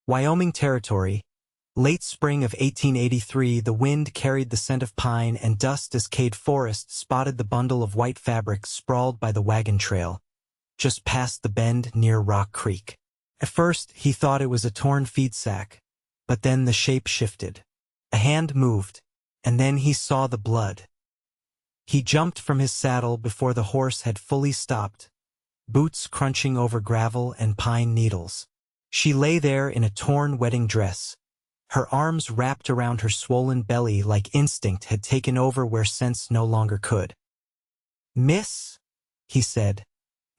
Wyoming Territory. Late spring of 1883, the wind carried the scent of pine and dust as Kade Forrest spotted the bundle of white fabric sprawled by the wagon trail, just past the bend near Rock Creek. At first, he thought it was a torn feed sack, but then the shape shifted. A hand moved, and then he saw the blood. He jumped from his saddle before the horse had fully stopped, boots crunching over gravel and pine needles. She lay there in a torn wedding dress, her arms wrapped around her swollen belly like instinct had taken over where sense no longer could. "Miss?" he said,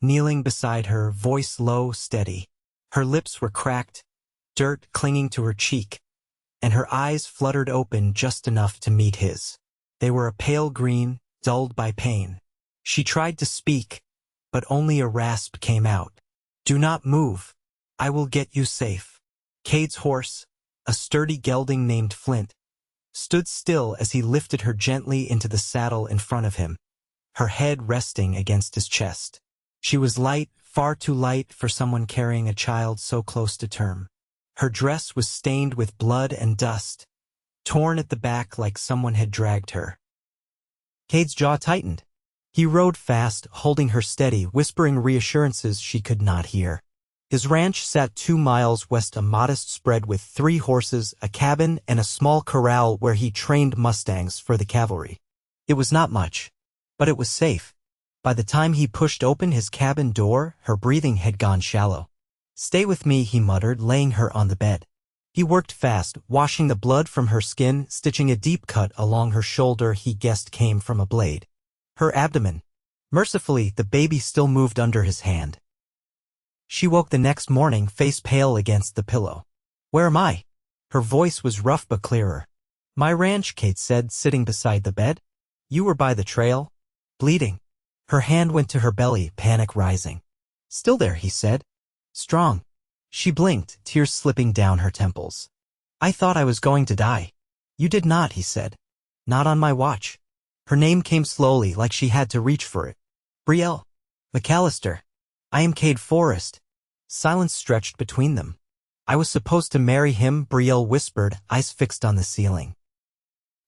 kneeling beside her, voice low, steady. Her lips were cracked, dirt clinging to her cheek, and her eyes fluttered open just enough to meet his. They were a pale green, dulled by pain. She tried to speak, but only a rasp came out. "Do not move. I will get you safe." Kade's horse, a sturdy gelding named Flint, stood still as he lifted her gently into the saddle in front of him, her head resting against his chest. She was light, far too light for someone carrying a child so close to term. Her dress was stained with blood and dust, torn at the back like someone had dragged her. Kade's jaw tightened. He rode fast, holding her steady, whispering reassurances she could not hear. His ranch sat 2 miles west, a modest spread with 3 horses, a cabin, and a small corral where he trained mustangs for the cavalry. It was not much, but it was safe. By the time he pushed open his cabin door, her breathing had gone shallow. "Stay with me," he muttered, laying her on the bed. He worked fast, washing the blood from her skin, stitching a deep cut along her shoulder he guessed came from a blade. Her abdomen. Mercifully, the baby still moved under his hand. She woke the next morning, face pale against the pillow. "Where am I?" Her voice was rough but clearer. "My ranch," Kate said, sitting beside the bed. "You were by the trail, bleeding." Her hand went to her belly, panic rising. "Still there," he said. "Strong." She blinked, tears slipping down her temples. "I thought I was going to die." "You did not," he said. "Not on my watch." Her name came slowly, like she had to reach for it. "Brielle McAllister. I am Kade Forrest." Silence stretched between them. "I was supposed to marry him," Brielle whispered, eyes fixed on the ceiling.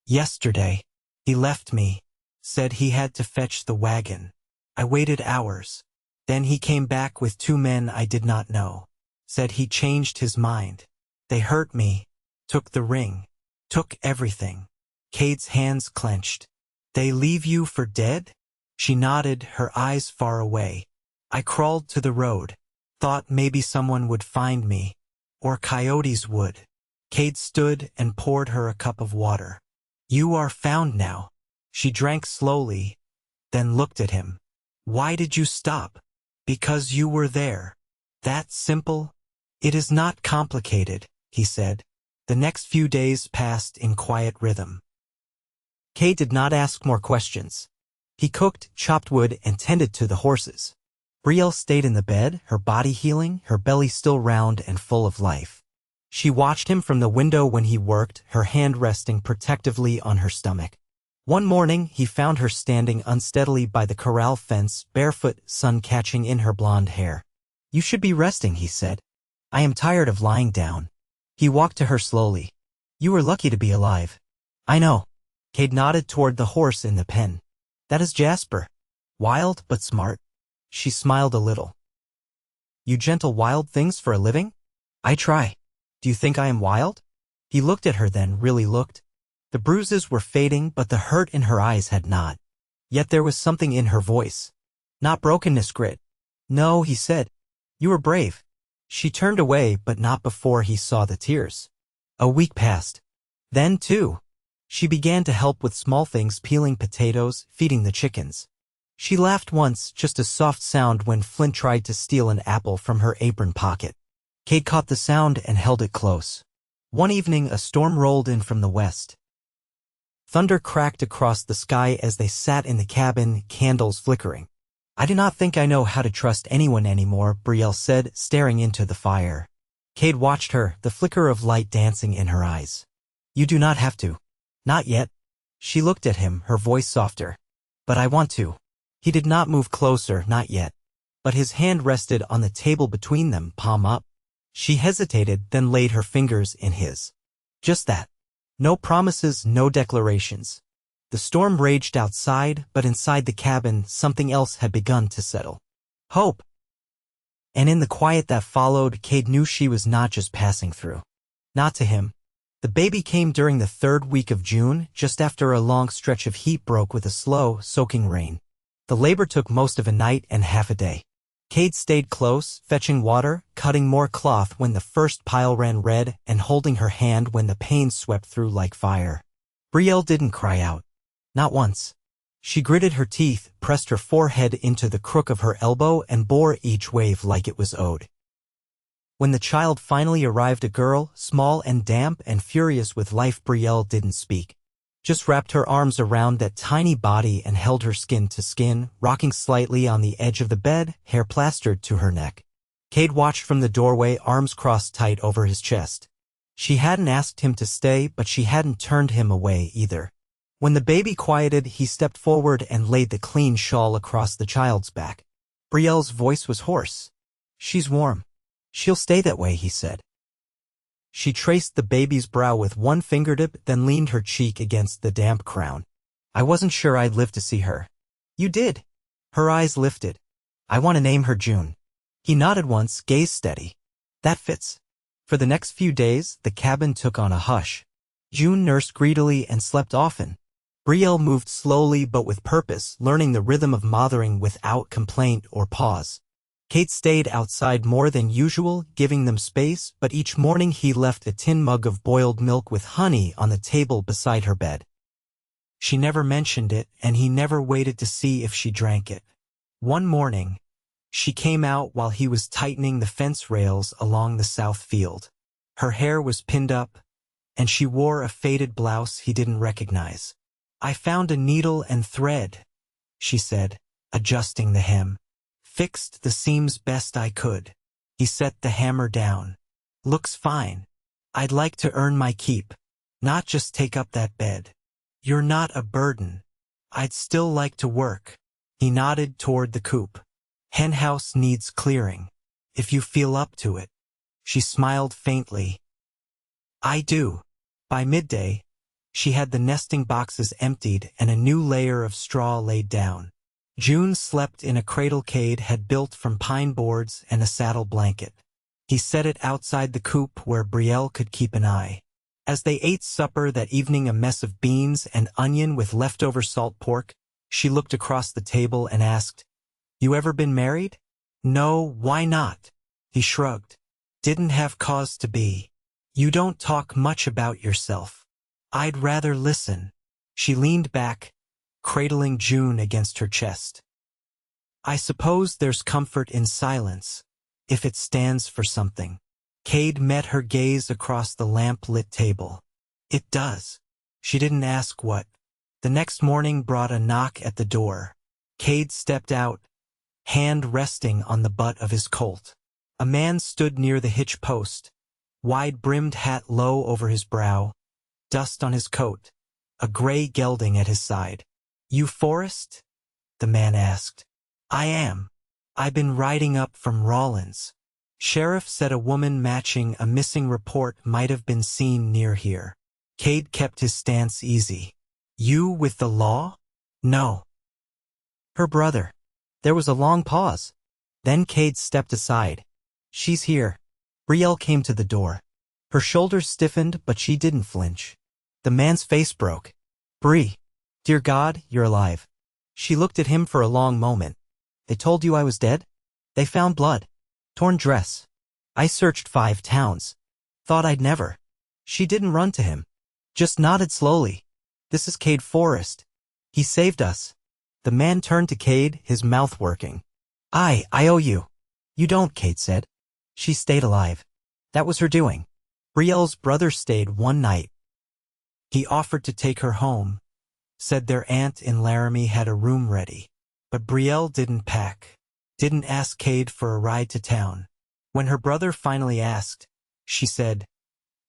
"Yesterday. He left me. Said he had to fetch the wagon. I waited hours. Then he came back with 2 men I did not know. Said he changed his mind. They hurt me, took the ring, took everything." Kade's hands clenched. "They leave you for dead?" She nodded, her eyes far away. "I crawled to the road. Thought maybe someone would find me. Or coyotes would." Kade stood and poured her a cup of water. "You are found now." She drank slowly, then looked at him. "Why did you stop?" "Because you were there. That simple?" "It is not complicated," he said. The next few days passed in quiet rhythm. Kade did not ask more questions. He cooked, chopped wood, and tended to the horses. Brielle stayed in the bed, her body healing, her belly still round and full of life. She watched him from the window when he worked, her hand resting protectively on her stomach. One morning, he found her standing unsteadily by the corral fence, barefoot, sun catching in her blonde hair. "You should be resting," he said. "I am tired of lying down." He walked to her slowly. "You were lucky to be alive." "I know." Kade nodded toward the horse in the pen. "That is Jasper. Wild but smart." She smiled a little. "You gentle wild things for a living?" "I try." "Do you think I am wild?" He looked at her then, really looked. The bruises were fading, but the hurt in her eyes had not. Yet there was something in her voice. Not brokenness, grit. "No," he said. "You were brave." She turned away, but not before he saw the tears. A week passed. Then, too, she began to help with small things, peeling potatoes, feeding the chickens. She laughed once, just a soft sound when Flint tried to steal an apple from her apron pocket. Kade caught the sound and held it close. One evening, a storm rolled in from the west. Thunder cracked across the sky as they sat in the cabin, candles flickering. "I do not think I know how to trust anyone anymore," Brielle said, staring into the fire. Kade watched her, the flicker of light dancing in her eyes. "You do not have to." "Not yet." She looked at him, her voice softer. "But I want to." He did not move closer, not yet. But his hand rested on the table between them, palm up. She hesitated, then laid her fingers in his. Just that. No promises, no declarations. The storm raged outside, but inside the cabin, something else had begun to settle. Hope. And in the quiet that followed, Kade knew she was not just passing through. Not to him. The baby came during the 3rd week of June, just after a long stretch of heat broke with a slow, soaking rain. The labor took most of a night and half a day. Kade stayed close, fetching water, cutting more cloth when the first pile ran red, and holding her hand when the pain swept through like fire. Brielle didn't cry out. Not once. She gritted her teeth, pressed her forehead into the crook of her elbow, and bore each wave like it was owed. When the child finally arrived, a girl, small and damp and furious with life, Brielle didn't speak. Just wrapped her arms around that tiny body and held her skin to skin, rocking slightly on the edge of the bed, hair plastered to her neck. Kade watched from the doorway, arms crossed tight over his chest. She hadn't asked him to stay, but she hadn't turned him away either. When the baby quieted, he stepped forward and laid the clean shawl across the child's back. Brielle's voice was hoarse. She's warm. She'll stay that way, he said. She traced the baby's brow with one fingertip, then leaned her cheek against the damp crown. I wasn't sure I'd live to see her. You did. Her eyes lifted. I want to name her June. He nodded once, gaze steady. That fits. For the next few days, the cabin took on a hush. June nursed greedily and slept often. Brielle moved slowly but with purpose, learning the rhythm of mothering without complaint or pause. Kade stayed outside more than usual, giving them space, but each morning he left a tin mug of boiled milk with honey on the table beside her bed. She never mentioned it, and he never waited to see if she drank it. One morning, she came out while he was tightening the fence rails along the south field. Her hair was pinned up, and she wore a faded blouse he didn't recognize. I found a needle and thread, she said, adjusting the hem. Fixed the seams best I could. He set the hammer down. Looks fine. I'd like to earn my keep, not just take up that bed. You're not a burden. I'd still like to work. He nodded toward the coop. Henhouse needs clearing. If you feel up to it. She smiled faintly. I do. By midday, she had the nesting boxes emptied and a new layer of straw laid down. June slept in a cradle Kade had built from pine boards and a saddle blanket. He set it outside the coop where Brielle could keep an eye. As they ate supper that evening, a mess of beans and onion with leftover salt pork, she looked across the table and asked, You ever been married? No, why not? He shrugged. Didn't have cause to be. You don't talk much about yourself. I'd rather listen. She leaned back, cradling June against her chest. I suppose there's comfort in silence, if it stands for something. Kade met her gaze across the lamp-lit table. It does. She didn't ask what. The next morning brought a knock at the door. Kade stepped out, hand resting on the butt of his Colt. A man stood near the hitch post, wide-brimmed hat low over his brow, dust on his coat, a gray gelding at his side. You Forrest? The man asked. I am. I've been riding up from Rawlins. Sheriff said a woman matching a missing report might have been seen near here. Kade kept his stance easy. You with the law? No. Her brother. There was a long pause. Then Kade stepped aside. She's here. Brielle came to the door. Her shoulders stiffened, but she didn't flinch. The man's face broke. Brie. Dear God, you're alive. She looked at him for a long moment. They told you I was dead? They found blood. Torn dress. I searched 5 towns. Thought I'd never. She didn't run to him. Just nodded slowly. This is Kade Forrest. He saved us. The man turned to Kade, his mouth working. I owe you. You don't, Kade said. She stayed alive. That was her doing. Brielle's brother stayed one night. He offered to take her home. Said their aunt in Laramie had a room ready. But Brielle didn't pack. Didn't ask Kade for a ride to town. When her brother finally asked, she said,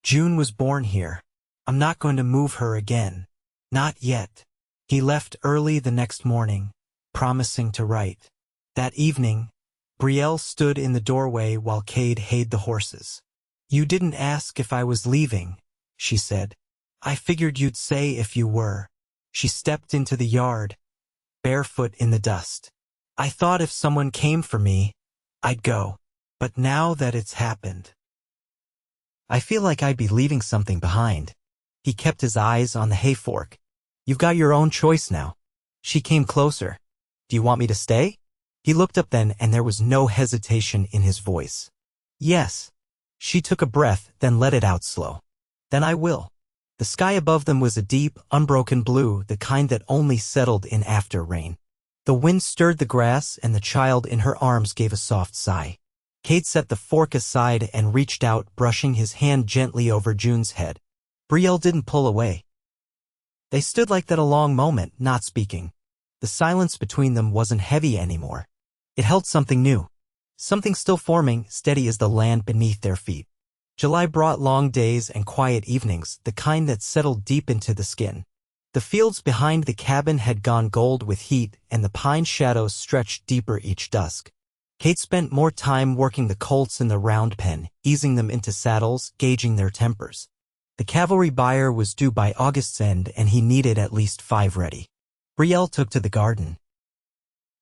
June was born here. I'm not going to move her again. Not yet. He left early the next morning, promising to write. That evening, Brielle stood in the doorway while Kade hayed the horses. "You didn't ask if I was leaving," she said. "I figured you'd say if you were." She stepped into the yard, barefoot in the dust. "I thought if someone came for me, I'd go. But now that it's happened, I feel like I'd be leaving something behind." He kept his eyes on the hay fork. "You've got your own choice now." She came closer. "Do you want me to stay?" He looked up then, and there was no hesitation in his voice. "Yes." She took a breath, then let it out slow. "Then I will." The sky above them was a deep, unbroken blue, the kind that only settled in after rain. The wind stirred the grass, and the child in her arms gave a soft sigh. Kade set the fork aside and reached out, brushing his hand gently over June's head. Brielle didn't pull away. They stood like that a long moment, not speaking. The silence between them wasn't heavy anymore. It held something new. Something still forming, steady as the land beneath their feet. July brought long days and quiet evenings, the kind that settled deep into the skin. The fields behind the cabin had gone gold with heat, and the pine shadows stretched deeper each dusk. Kade spent more time working the colts in the round pen, easing them into saddles, gauging their tempers. The cavalry buyer was due by August's end, and he needed at least 5 ready. Brielle took to the garden.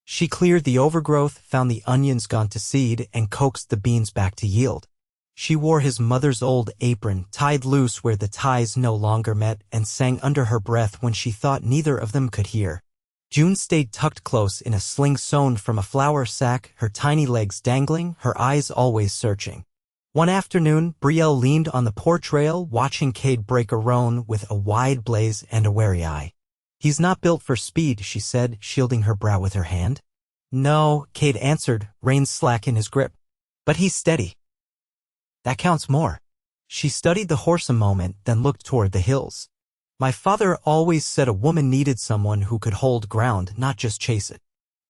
She cleared the overgrowth, found the onions gone to seed, and coaxed the beans back to yield. She wore his mother's old apron, tied loose where the ties no longer met, and sang under her breath when she thought neither of them could hear. June stayed tucked close in a sling sewn from a flour sack, her tiny legs dangling, her eyes always searching. One afternoon, Brielle leaned on the porch rail, watching Kade break a roan with a wide blaze and a wary eye. "He's not built for speed," she said, shielding her brow with her hand. "No," Kade answered, reins slack in his grip. "But he's steady. That counts more." She studied the horse a moment, then looked toward the hills. "My father always said a woman needed someone who could hold ground, not just chase it."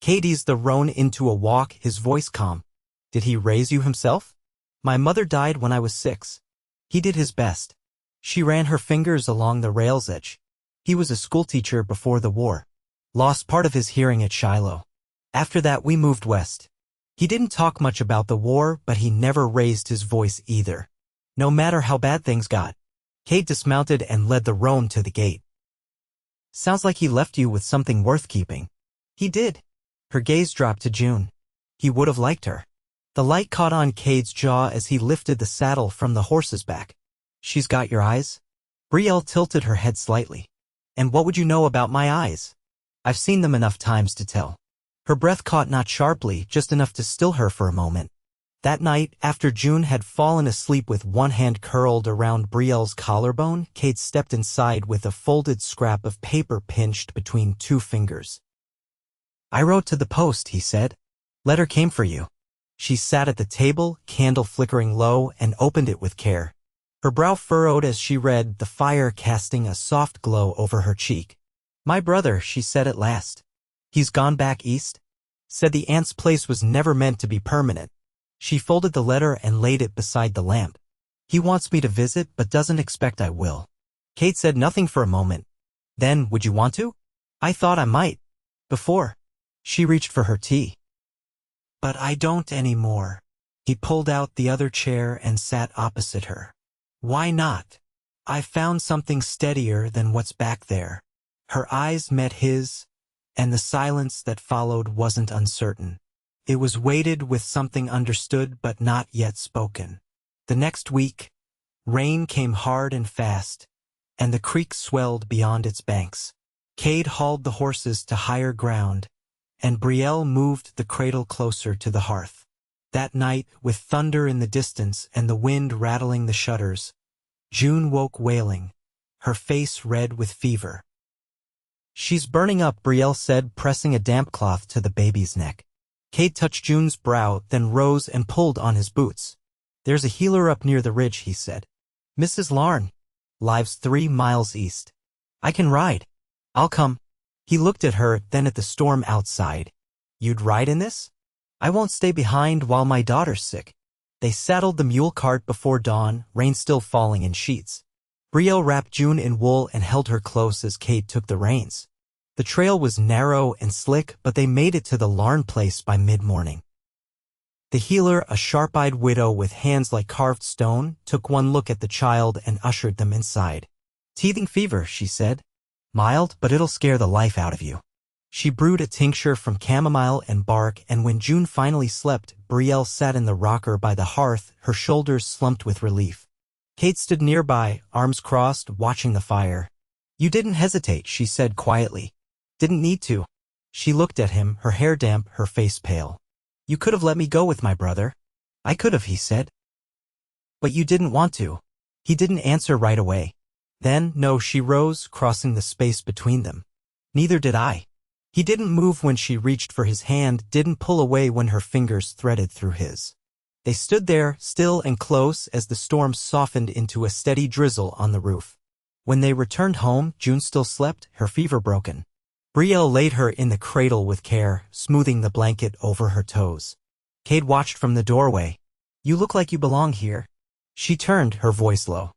Kade eased the roan into a walk, his voice calm. "Did he raise you himself?" "My mother died when I was 6. He did his best." She ran her fingers along the rail's edge. "He was a schoolteacher before the war. Lost part of his hearing at Shiloh. After that we moved west. He didn't talk much about the war, but he never raised his voice either. No matter how bad things got." Kade dismounted and led the roan to the gate. "Sounds like he left you with something worth keeping." "He did." Her gaze dropped to June. He would have liked her. The light caught on Kade's jaw as he lifted the saddle from the horse's back. "She's got your eyes?" Brielle tilted her head slightly. "And what would you know about my eyes? I've seen them enough times to tell." Her breath caught not sharply, just enough to still her for a moment. That night, after June had fallen asleep with one hand curled around Brielle's collarbone, Kade stepped inside with a folded scrap of paper pinched between 2 fingers. "I wrote to the post," he said. "Letter came for you." She sat at the table, candle flickering low, and opened it with care. Her brow furrowed as she read, the fire casting a soft glow over her cheek. "My brother," she said at last. "He's gone back east. Said the aunt's place was never meant to be permanent." She folded the letter and laid it beside the lamp. "He wants me to visit, but doesn't expect I will." Kade said nothing for a moment. Then, "Would you want to?" "I thought I might. Before." She reached for her tea. "But I don't anymore." He pulled out the other chair and sat opposite her. "Why not? I found something steadier than what's back there." Her eyes met his, and the silence that followed wasn't uncertain. It was weighted with something understood but not yet spoken. The next week, rain came hard and fast, and the creek swelled beyond its banks. Kade hauled the horses to higher ground, and Brielle moved the cradle closer to the hearth. That night, with thunder in the distance and the wind rattling the shutters, June woke wailing, her face red with fever. "She's burning up," Brielle said, pressing a damp cloth to the baby's neck. Kade touched June's brow, then rose and pulled on his boots. "There's a healer up near the ridge," he said. "Mrs. Larn. Lives 3 miles east. I can ride. I'll come." He looked at her, then at the storm outside. "You'd ride in this?" "I won't stay behind while my daughter's sick." They saddled the mule cart before dawn, rain still falling in sheets. Brielle wrapped June in wool and held her close as Kade took the reins. The trail was narrow and slick, but they made it to the Larn place by mid-morning. The healer, a sharp-eyed widow with hands like carved stone, took one look at the child and ushered them inside. "Teething fever," she said. "Mild, but it'll scare the life out of you." She brewed a tincture from chamomile and bark, and when June finally slept, Brielle sat in the rocker by the hearth, her shoulders slumped with relief. Kate stood nearby, arms crossed, watching the fire. "You didn't hesitate," she said quietly. "Didn't need to." She looked at him, her hair damp, her face pale. "You could have let me go with my brother." "I could have," he said. "But you didn't want to." He didn't answer right away. Then, no, she rose, crossing the space between them. "Neither did I." He didn't move when she reached for his hand, didn't pull away when her fingers threaded through his. They stood there, still and close, as the storm softened into a steady drizzle on the roof. When they returned home, June still slept, her fever broken. Brielle laid her in the cradle with care, smoothing the blanket over her toes. Kate watched from the doorway. "You look like you belong here." She turned, her voice low.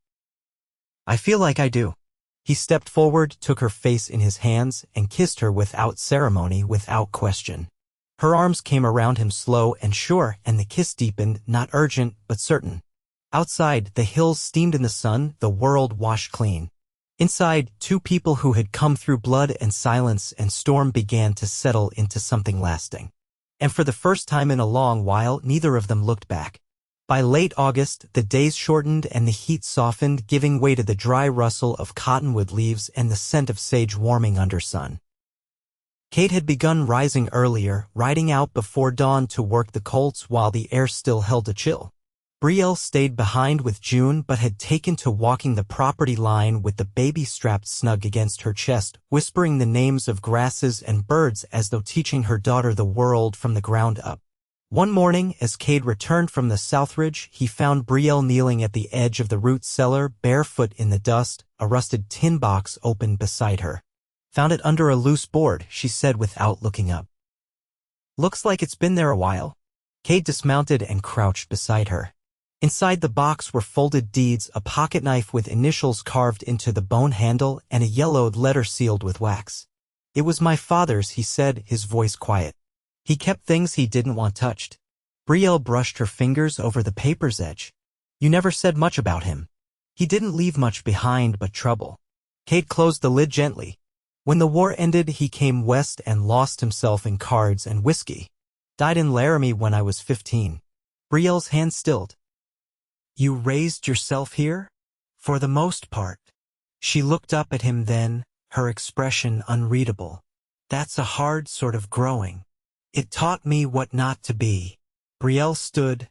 "I feel like I do." He stepped forward, took her face in his hands, and kissed her without ceremony, without question. Her arms came around him slow and sure, and the kiss deepened, not urgent, but certain. Outside, the hills steamed in the sun, the world washed clean. Inside, two people who had come through blood and silence and storm began to settle into something lasting. And for the first time in a long while, neither of them looked back. By late August, the days shortened and the heat softened, giving way to the dry rustle of cottonwood leaves and the scent of sage warming under sun. Kate had begun rising earlier, riding out before dawn to work the colts while the air still held a chill. Brielle stayed behind with June but had taken to walking the property line with the baby strapped snug against her chest, whispering the names of grasses and birds as though teaching her daughter the world from the ground up. One morning, as Kade returned from the Southridge, he found Brielle kneeling at the edge of the root cellar, barefoot in the dust, a rusted tin box open beside her. "Found it under a loose board," she said without looking up. "Looks like it's been there a while." Kade dismounted and crouched beside her. Inside the box were folded deeds, a pocketknife with initials carved into the bone handle, and a yellowed letter sealed with wax. "It was my father's," he said, his voice quiet. "He kept things he didn't want touched." Brielle brushed her fingers over the paper's edge. "You never said much about him." "He didn't leave much behind but trouble." Kate closed the lid gently. "When the war ended, he came west and lost himself in cards and whiskey. Died in Laramie when I was 15. Brielle's hand stilled. "You raised yourself here?" "For the most part." She looked up at him then, her expression unreadable. "That's a hard sort of growing. It taught me what not to be." Brielle stood,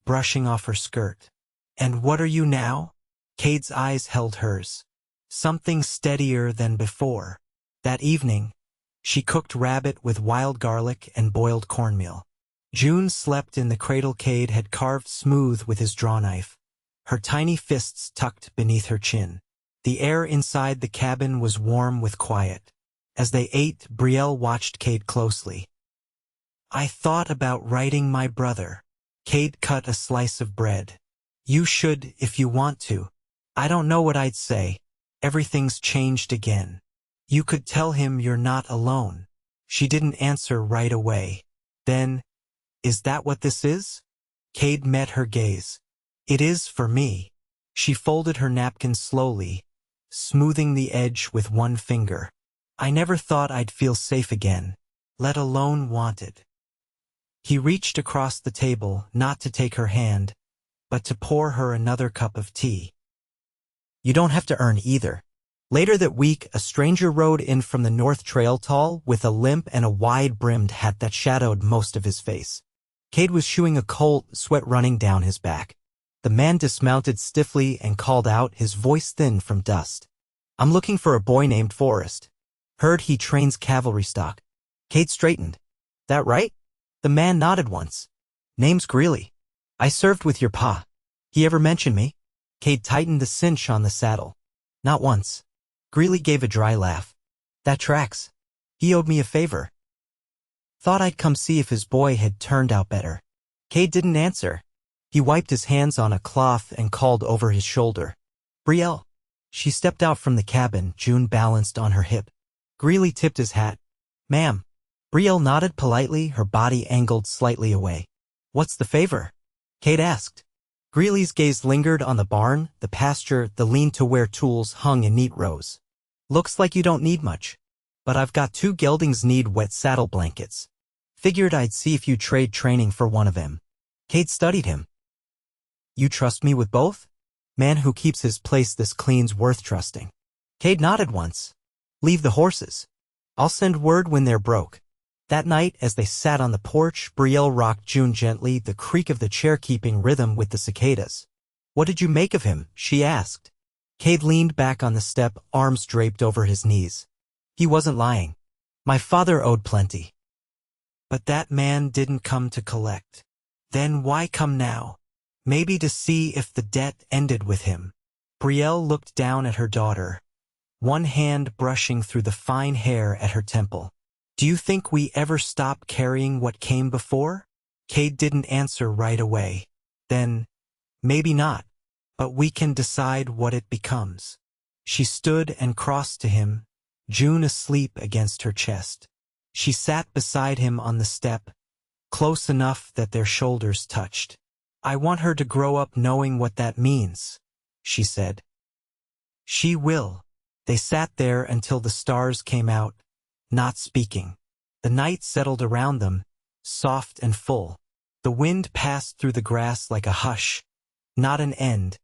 brushing off her skirt. "And what are you now?" Kate's eyes held hers. "Something steadier than before." That evening, she cooked rabbit with wild garlic and boiled cornmeal. June slept in the cradle Kade had carved smooth with his drawknife, her tiny fists tucked beneath her chin. The air inside the cabin was warm with quiet. As they ate, Brielle watched Kade closely. "I thought about writing my brother." Kade cut a slice of bread. "You should if you want to." "I don't know what I'd say. Everything's changed again." "You could tell him you're not alone." She didn't answer right away. Then, "Is that what this is?" Kade met her gaze. "It is for me." She folded her napkin slowly, smoothing the edge with one finger. "I never thought I'd feel safe again, let alone wanted." He reached across the table, not to take her hand, but to pour her another cup of tea. "You don't have to earn either." Later that week, a stranger rode in from the North Trail tall, with a limp and a wide-brimmed hat that shadowed most of his face. Kade was shoeing a colt, sweat running down his back. The man dismounted stiffly and called out, his voice thin from dust. "I'm looking for a boy named Forrest. Heard he trains cavalry stock." Kade straightened. "That right?" The man nodded once. "Name's Greeley. I served with your pa. He ever mention me?" Kade tightened the cinch on the saddle. "Not once." Greeley gave a dry laugh. "That tracks. He owed me a favor. Thought I'd come see if his boy had turned out better." Kade didn't answer. He wiped his hands on a cloth and called over his shoulder. "Brielle." She stepped out from the cabin, June balanced on her hip. Greeley tipped his hat. "Ma'am." Brielle nodded politely, her body angled slightly away. What's the favor? Kade asked. Greeley's gaze lingered on the barn, the pasture, the lean-to-where tools hung in neat rows. Looks like you don't need much. But I've got 2 geldings need wet saddle blankets. Figured I'd see if you trade training for one of them. Kade studied him. You trust me with both? Man who keeps his place this clean's worth trusting. Kade nodded once. Leave the horses. I'll send word when they're broke. That night, as they sat on the porch, Brielle rocked June gently, the creak of the chair keeping rhythm with the cicadas. What did you make of him? She asked. Kade leaned back on the step, arms draped over his knees. He wasn't lying. My father owed plenty. But that man didn't come to collect. Then why come now? Maybe to see if the debt ended with him. Brielle looked down at her daughter, one hand brushing through the fine hair at her temple. Do you think we ever stop carrying what came before? Kade didn't answer right away. Then, maybe not, but we can decide what it becomes. She stood and crossed to him, June asleep against her chest. She sat beside him on the step, close enough that their shoulders touched. I want her to grow up knowing what that means, she said. She will. They sat there until the stars came out, not speaking. The night settled around them, soft and full. The wind passed through the grass like a hush, not an end,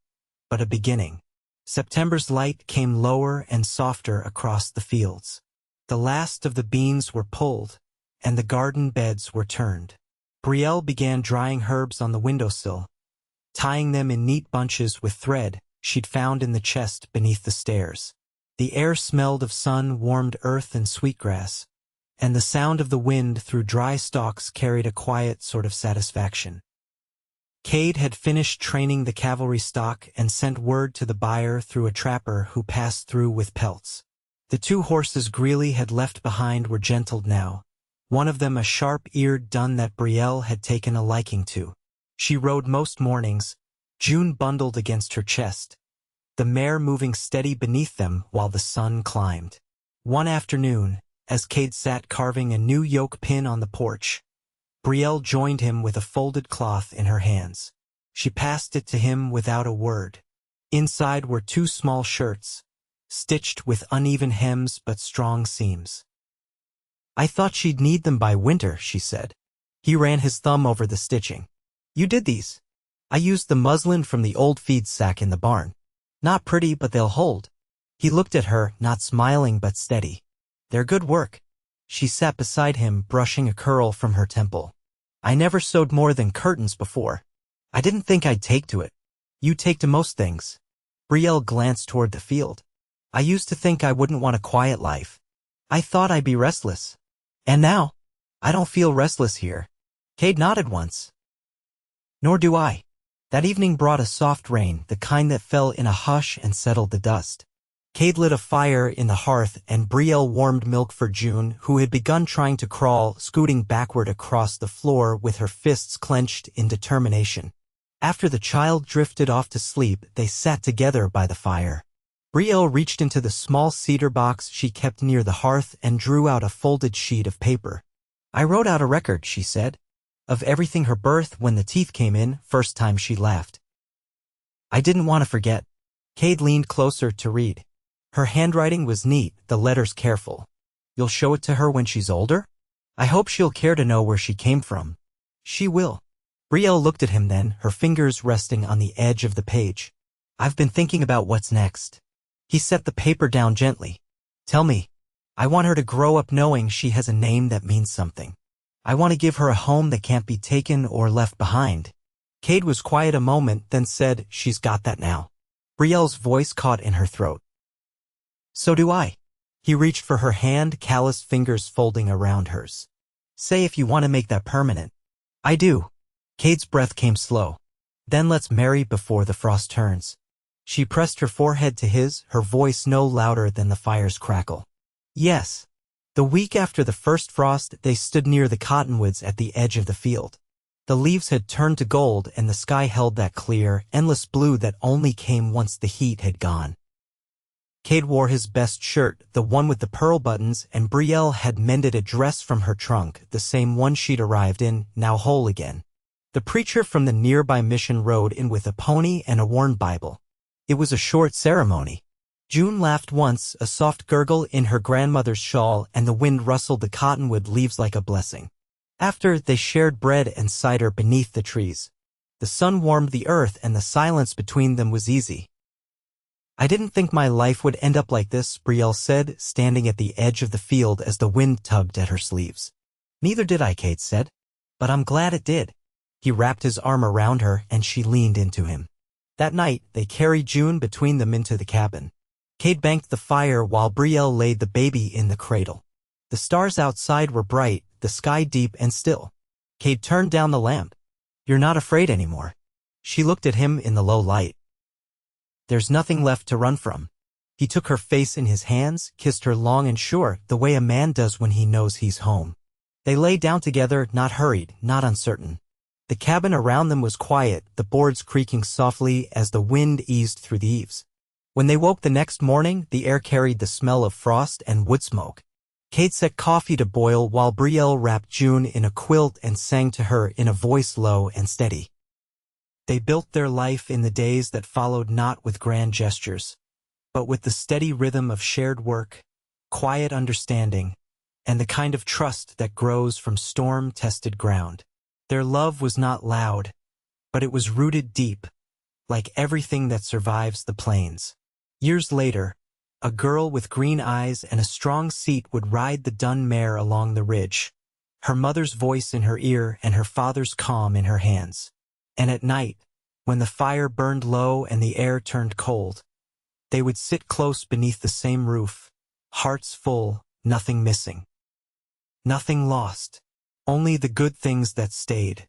but a beginning. September's light came lower and softer across the fields. The last of the beans were pulled, and the garden beds were turned. Brielle began drying herbs on the windowsill, tying them in neat bunches with thread she'd found in the chest beneath the stairs. The air smelled of sun-warmed earth and sweetgrass, and the sound of the wind through dry stalks carried a quiet sort of satisfaction. Kade had finished training the cavalry stock and sent word to the buyer through a trapper who passed through with pelts. The 2 horses Greeley had left behind were gentled now, one of them a sharp-eared dun that Brielle had taken a liking to. She rode most mornings, June bundled against her chest, the mare moving steady beneath them while the sun climbed. One afternoon, as Kade sat carving a new yoke pin on the porch, Brielle joined him with a folded cloth in her hands. She passed it to him without a word. Inside were 2 small shirts, stitched with uneven hems but strong seams. I thought she'd need them by winter, she said. He ran his thumb over the stitching. You did these. I used the muslin from the old feed sack in the barn. Not pretty, but they'll hold. He looked at her, not smiling but steady. They're good work. She sat beside him, brushing a curl from her temple. I never sewed more than curtains before. I didn't think I'd take to it. You take to most things. Brielle glanced toward the field. I used to think I wouldn't want a quiet life. I thought I'd be restless. And now, I don't feel restless here. Kade nodded once. Nor do I. That evening brought a soft rain, the kind that fell in a hush and settled the dust. Kade lit a fire in the hearth and Brielle warmed milk for June, who had begun trying to crawl, scooting backward across the floor with her fists clenched in determination. After the child drifted off to sleep, they sat together by the fire. Brielle reached into the small cedar box she kept near the hearth and drew out a folded sheet of paper. I wrote out a record, she said, of everything her birth when the teeth came in, first time she laughed. I didn't want to forget. Kade leaned closer to read. Her handwriting was neat, the letters careful. You'll show it to her when she's older? I hope she'll care to know where she came from. She will. Brielle looked at him then, her fingers resting on the edge of the page. I've been thinking about what's next. He set the paper down gently. Tell me. I want her to grow up knowing she has a name that means something. I want to give her a home that can't be taken or left behind. Kade was quiet a moment, then said, She's got that now. Brielle's voice caught in her throat. So do I. He reached for her hand, calloused fingers folding around hers. Say if you want to make that permanent. I do. Kade's breath came slow. Then let's marry before the frost turns. She pressed her forehead to his, her voice no louder than the fire's crackle. Yes. The week after the first frost, they stood near the cottonwoods at the edge of the field. The leaves had turned to gold and the sky held that clear, endless blue that only came once the heat had gone. Kade wore his best shirt, the one with the pearl buttons, and Brielle had mended a dress from her trunk, the same one she'd arrived in, now whole again. The preacher from the nearby mission rode in with a pony and a worn Bible. It was a short ceremony. June laughed once, a soft gurgle in her grandmother's shawl, and the wind rustled the cottonwood leaves like a blessing. After, they shared bread and cider beneath the trees. The sun warmed the earth and the silence between them was easy. "I didn't think my life would end up like this," Brielle said, standing at the edge of the field as the wind tugged at her sleeves. "Neither did I," Kade said. "But I'm glad it did." He wrapped his arm around her and she leaned into him. That night, they carried June between them into the cabin. Kade banked the fire while Brielle laid the baby in the cradle. The stars outside were bright, the sky deep and still. Kade turned down the lamp. "You're not afraid anymore." She looked at him in the low light. "There's nothing left to run from." He took her face in his hands, kissed her long and sure, the way a man does when he knows he's home. They lay down together, not hurried, not uncertain. The cabin around them was quiet, the boards creaking softly as the wind eased through the eaves. When they woke the next morning, the air carried the smell of frost and wood smoke. Kade set coffee to boil while Brielle wrapped June in a quilt and sang to her in a voice low and steady. They built their life in the days that followed, not with grand gestures, but with the steady rhythm of shared work, quiet understanding, and the kind of trust that grows from storm-tested ground. Their love was not loud, but it was rooted deep, like everything that survives the plains. Years later, a girl with green eyes and a strong seat would ride the dun mare along the ridge, her mother's voice in her ear and her father's calm in her hands. And at night, when the fire burned low and the air turned cold, they would sit close beneath the same roof, hearts full, nothing missing. Nothing lost, only the good things that stayed.